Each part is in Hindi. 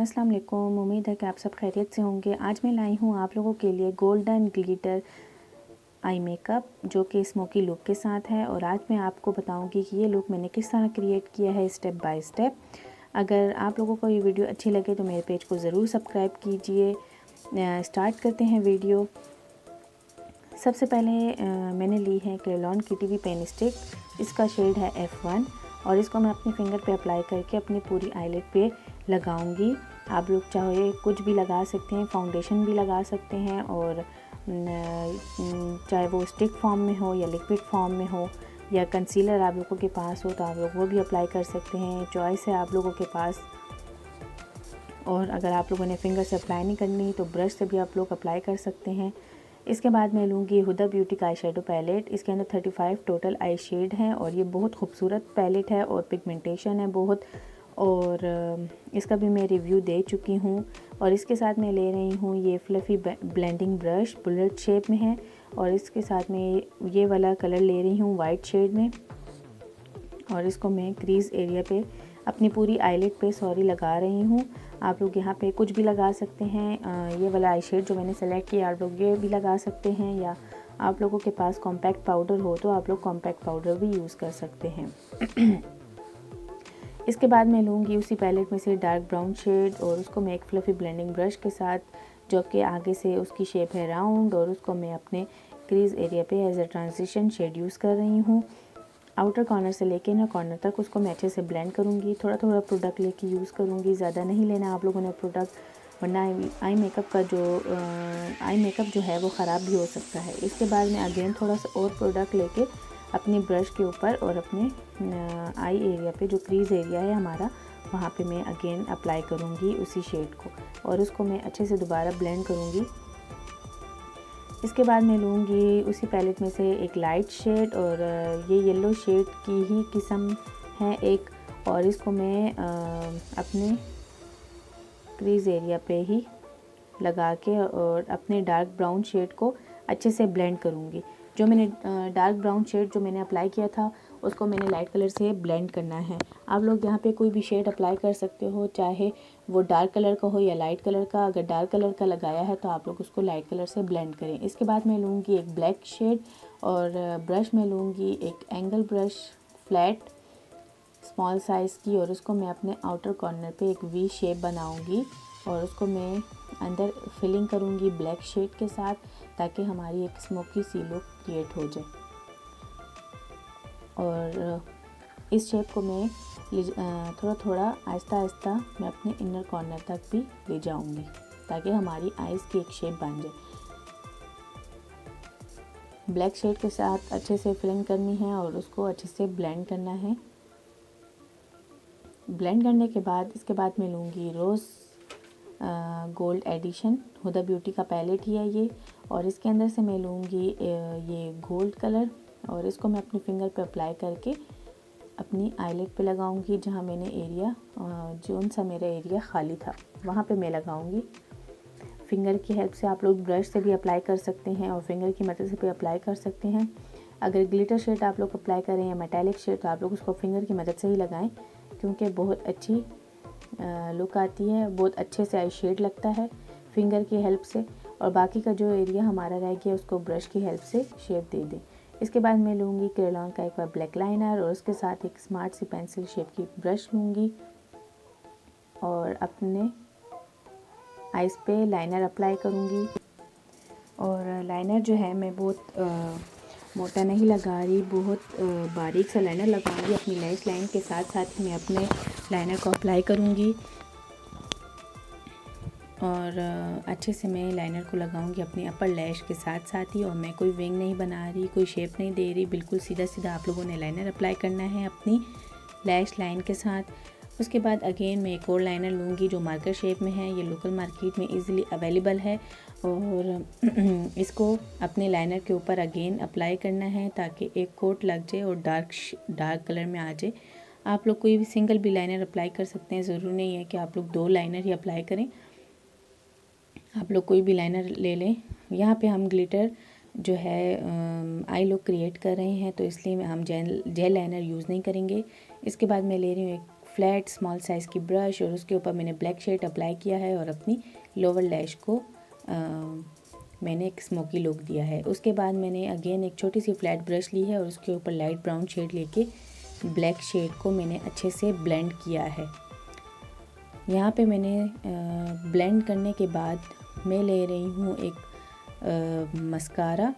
अस्सलाम वालेकुम। उम्मीद है कि आप सब खैरियत से होंगे। आज मैं लाई हूँ आप लोगों के लिए गोल्डन ग्लिटर आई मेकअप जो कि स्मोकी लुक के साथ है। और आज मैं आपको बताऊंगी कि ये लुक मैंने किस तरह क्रिएट किया है स्टेप बाय स्टेप। अगर आप लोगों को ये वीडियो अच्छी लगे तो मेरे पेज को ज़रूर सब्सक्राइब कीजिए। स्टार्ट करते हैं वीडियो। सबसे पहले मैंने ली है क्रेयॉन की टीवी पेन स्टिक, इसका शेड है F1 और इसको मैं अपनी फिंगर पे अप्लाई करके अपनी पूरी आईलिड पे लगाऊंगी। आप लोग चाहे कुछ भी लगा सकते हैं, फाउंडेशन भी लगा सकते हैं और चाहे वो स्टिक फॉर्म में हो या लिक्विड फॉर्म में हो या कंसीलर आप लोगों के पास हो तो आप लोग वो भी अप्लाई कर सकते हैं, चॉइस है आप लोगों के पास। और अगर आप लोगों ने फिंगर से अप्लाई नहीं करनी तो ब्रश से भी आप लोग अप्लाई कर सकते हैं। इसके बाद मैं लूँगी हुदा ब्यूटी का आई शेडो पैलेट। इसके अंदर 35 टोटल आई शेड हैं और ये बहुत खूबसूरत पैलेट है और पिगमेंटेशन है बहुत। और इसका भी मैं रिव्यू दे चुकी हूँ। और इसके साथ मैं ले रही हूँ ये fluffy blending brush, bullet shape में है। और इसके साथ मैं ये वाला कलर ले रही हूँ वाइट शेड में। और इसको मैं क्रीज़ एरिया पे अपनी पूरी आईलिड पे लगा रही हूँ। आप लोग यहाँ पे कुछ भी लगा सकते हैं। ये वाला आई शेड जो मैंने सेलेक्ट किया आप लोग ये भी लगा सकते हैं, या आप लोगों के पास कॉम्पैक्ट पाउडर हो तो आप लोग कॉम्पैक्ट पाउडर भी यूज़ कर सकते हैं। इसके बाद मैं लूँगी उसी पैलेट में से डार्क ब्राउन शेड और उसको मैं एक फ्लफ़ी ब्लेंडिंग ब्रश के साथ, जो कि आगे से उसकी शेप है राउंड, और उसको मैं अपने क्रीज़ एरिया पे as a transition shade use कर रही हूँ। आउटर कॉर्नर से लेके इनर कॉर्नर तक उसको मैं अच्छे से ब्लेंड करूँगी। थोड़ा थोड़ा प्रोडक्ट लेके यूज़ करूँगी, ज़्यादा नहीं लेना आप लोगों ने प्रोडक्ट, वरना आई मेकअप जो है वो ख़राब भी हो सकता है। इसके बाद मैं अगेन थोड़ा सा और प्रोडक्ट लेके अपनी ब्रश के ऊपर और अपने आई एरिया पे जो क्रीज़ एरिया है हमारा वहाँ पे मैं अगेन अप्लाई करूँगी उसी शेड को और उसको मैं अच्छे से दोबारा ब्लेंड करूँगी। इसके बाद मैं लूँगी उसी पैलेट में से एक लाइट शेड और ये येलो शेड की ही किस्म है एक, और इसको मैं अपने क्रीज़ एरिया पे ही लगा के और अपने डार्क ब्राउन शेड को अच्छे से ब्लेंड करूँगी। जो मैंने डार्क ब्राउन शेड जो मैंने अप्लाई किया था उसको मैंने लाइट कलर से ब्लेंड करना है। आप लोग यहाँ पे कोई भी शेड अप्लाई कर सकते हो, चाहे वो डार्क कलर का हो या लाइट कलर का। अगर डार्क कलर का लगाया है तो आप लोग उसको लाइट कलर से ब्लेंड करें। इसके बाद मैं लूँगी एक ब्लैक शेड और ब्रश में लूँगी एक angle brush flat small size की, और उसको मैं अपने आउटर कॉर्नर पे एक वी शेप बनाऊँगी और उसको मैं अंदर फिलिंग करूँगी ब्लैक शेड के साथ, ताकि हमारी एक स्मोकी सी लुक क्रिएट हो जाए। और इस शेप को मैं थोड़ा थोड़ा आहिस्ता आहिस्ता मैं अपने इनर कॉर्नर तक भी ले जाऊँगी ताकि हमारी आइज़ की एक शेप बन जाए। ब्लैक शेड के साथ अच्छे से फिलिंग करनी है और उसको अच्छे से ब्लेंड करना है। ब्लेंड करने के बाद इसके बाद मैं लूँगी rose gold edition, Huda Beauty का पैलेट ही है ये, और इसके अंदर से मैं लूँगी ये गोल्ड कलर और इसको मैं अपनी फिंगर पे अप्लाई करके अपनी आईलिड पे लगाऊंगी। जहाँ मैंने एरिया जोन सा मेरा एरिया खाली था वहाँ पे मैं लगाऊंगी। फिंगर की हेल्प से आप लोग ब्रश से भी अप्लाई कर सकते हैं और फिंगर की मदद से भी अप्लाई कर सकते हैं। अगर ग्लिटर शेड आप लोग अप्लाई करें या मेटालिक शेड तो आप लोग उसको फिंगर की मदद से ही लगाएं, क्योंकि बहुत अच्छी लुक आती है, बहुत अच्छे से आई शेड लगता है फिंगर की हेल्प से। और बाकी का जो एरिया हमारा रह गया उसको ब्रश की हेल्प से शेप दे दें। इसके बाद मैं लूँगी क्रेयॉन का एक बार ब्लैक लाइनर और उसके साथ एक स्मार्ट सी पेंसिल शेप की ब्रश लूँगी और अपने आइज़ पे लाइनर अप्लाई करूँगी। और लाइनर जो है मैं बहुत मोटा नहीं लगा रही, बहुत बारीक सा लाइनर लगाऊंगी। अपनी लैश लाइन के साथ साथ ही मैं अपने लाइनर को अप्लाई करूँगी और अच्छे से मैं लाइनर को लगाऊंगी अपनी अपर लैश के साथ साथ ही। और मैं कोई विंग नहीं बना रही, कोई शेप नहीं दे रही, बिल्कुल सीधा सीधा आप लोगों ने लाइनर अप्लाई करना है अपनी लैश लाइन के साथ। उसके बाद अगेन मैं एक और लाइनर लूँगी जो मार्कर शेप में है, ये लोकल मार्केट में इजीली अवेलेबल है, और इसको अपने लाइनर के ऊपर अगेन अप्लाई करना है ताकि एक कोट लग जाए और डार्क कलर में आ जाए। आप लोग कोई भी सिंगल भी लाइनर अप्लाई कर सकते हैं, ज़रूरी नहीं है कि आप लोग 2 लाइनर ही अप्लाई करें, आप लोग कोई भी लाइनर ले लें। यहाँ पे हम ग्लिटर जो है आई लुक क्रिएट कर रहे हैं तो इसलिए हम जेल लाइनर यूज़ नहीं करेंगे। इसके बाद मैं ले रही हूँ एक फ्लैट स्मॉल साइज़ की ब्रश और उसके ऊपर मैंने ब्लैक शेड अप्लाई किया है और अपनी लोअर लैश को मैंने एक स्मोकी लुक दिया है। उसके बाद मैंने अगेन एक छोटी सी फ्लैट ब्रश ली है और उसके ऊपर लाइट ब्राउन शेड लेके ब्लैक शेड को मैंने अच्छे से ब्लेंड किया है। यहाँ पे मैंने ब्लेंड करने के बाद मैं ले रही हूँ एक मस्कारा,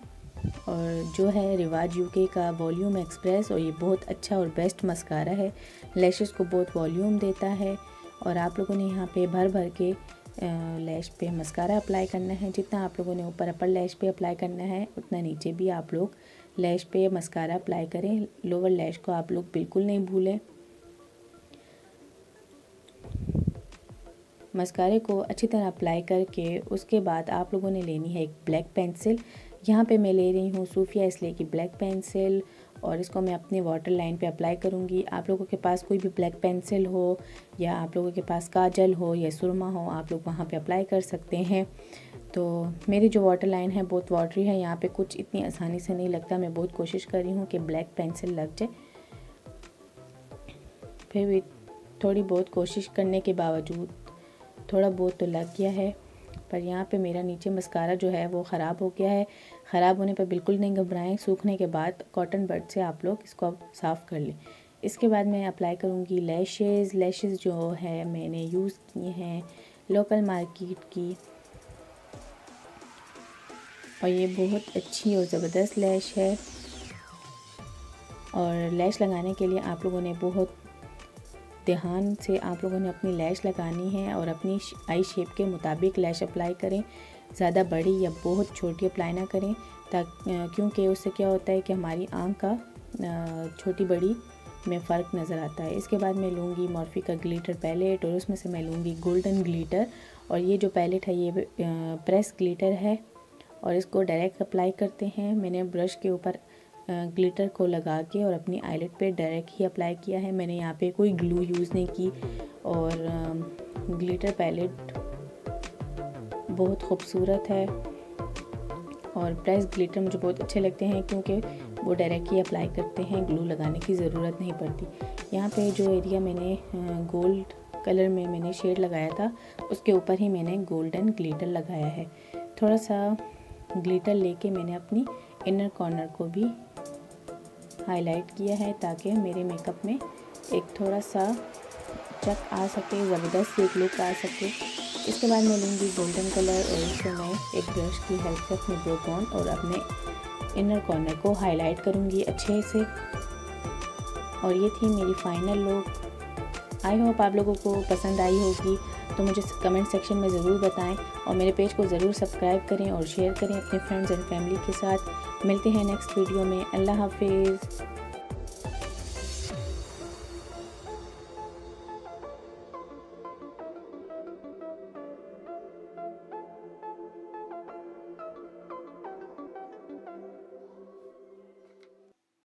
और जो है रिवाज यूके का वॉल्यूम एक्सप्रेस, और ये बहुत अच्छा और बेस्ट मस्कारा है, लैशेस को बहुत वॉल्यूम देता है। और आप लोगों ने यहाँ पे भर भर के लैश पे मस्कारा अप्लाई करना है। जितना आप लोगों ने ऊपर अपर लैश पे अप्लाई करना है उतना नीचे भी आप लोग लैश पे मस्कारा अप्लाई करें। लोअर लैश को आप लोग बिल्कुल नहीं भूलें। मस्कारे को अच्छी तरह अप्लाई करके उसके बाद आप लोगों ने लेनी है एक ब्लैक पेंसिल। यहाँ पे मैं ले रही हूँ सूफिया इसलिए की ब्लैक पेंसिल, और इसको मैं अपने वाटर लाइन पे अप्लाई करूँगी। आप लोगों के पास कोई भी ब्लैक पेंसिल हो या आप लोगों के पास काजल हो या सुरमा हो, आप लोग वहाँ पे अप्लाई कर सकते हैं। तो मेरी जो वाटर लाइन है बहुत वाटरी है, यहाँ पे कुछ इतनी आसानी से नहीं लगता। मैं बहुत कोशिश कर रही हूँ कि ब्लैक पेंसिल लग जाए, फिर भी थोड़ी बहुत कोशिश करने के बावजूद थोड़ा बहुत तो लग गया है। पर यहाँ पे मेरा नीचे मस्कारा जो है वो ख़राब हो गया है। ख़राब होने पर बिल्कुल नहीं घबराएं, सूखने के बाद कॉटन बड से आप लोग इसको साफ़ कर लें। इसके बाद मैं अप्लाई करूँगी लैशेज़ जो है मैंने यूज़ किए हैं लोकल मार्केट की, और ये बहुत अच्छी और ज़बरदस्त लैश है। और लैश लगाने के लिए आप लोगों ने बहुत ध्यान से आप लोगों ने अपनी लैश लगानी है और अपनी आई शेप के मुताबिक लैश अप्लाई करें। ज़्यादा बड़ी या बहुत छोटी अप्लाई ना करें, क्योंकि उससे क्या होता है कि हमारी आँख का छोटी बड़ी में फ़र्क नज़र आता है। इसके बाद मैं लूँगी मॉर्फी का ग्लिटर पैलेट, और उसमें से मैं लूँगी गोल्डन ग्लिटर। और ये जो पैलेट है ये प्रेस ग्लिटर है, और इसको डायरेक्ट अप्लाई करते हैं। मैंने ब्रश के ऊपर ग्लिटर को लगा के और अपनी आईलेट पे डायरेक्ट ही अप्लाई किया है। मैंने यहाँ पे कोई ग्लू यूज़ नहीं की। और ग्लिटर पैलेट बहुत खूबसूरत है, और प्रेस ग्लिटर मुझे बहुत अच्छे लगते हैं क्योंकि वो डायरेक्ट ही अप्लाई करते हैं, ग्लू लगाने की ज़रूरत नहीं पड़ती। यहाँ पे जो एरिया मैंने गोल्ड कलर में मैंने शेड लगाया था उसके ऊपर ही मैंने गोल्डन ग्लिटर लगाया है। थोड़ा सा ग्लिटर लेके मैंने अपनी इनर कॉर्नर को भी हाईलाइट किया है ताकि मेरे मेकअप में एक थोड़ा सा चक आ सके, ज़बरदस्त एक लुक आ सके। इसके बाद मैं लूँगी गोल्डन कलर, और इसको मैं एक ब्रश की हेल्प से अपने ब्रो बोन और अपने इनर कॉर्नर को हाईलाइट करूँगी अच्छे से। और ये थी मेरी फाइनल लुक। आई होप आप लोगों को पसंद आई होगी, तो मुझे कमेंट सेक्शन में ज़रूर बताएं, और मेरे पेज को ज़रूर सब्सक्राइब करें और शेयर करें अपने फ्रेंड्स एंड फैमिली के साथ। मिलते हैं नेक्स्ट वीडियो में। अल्लाह हाफिज़।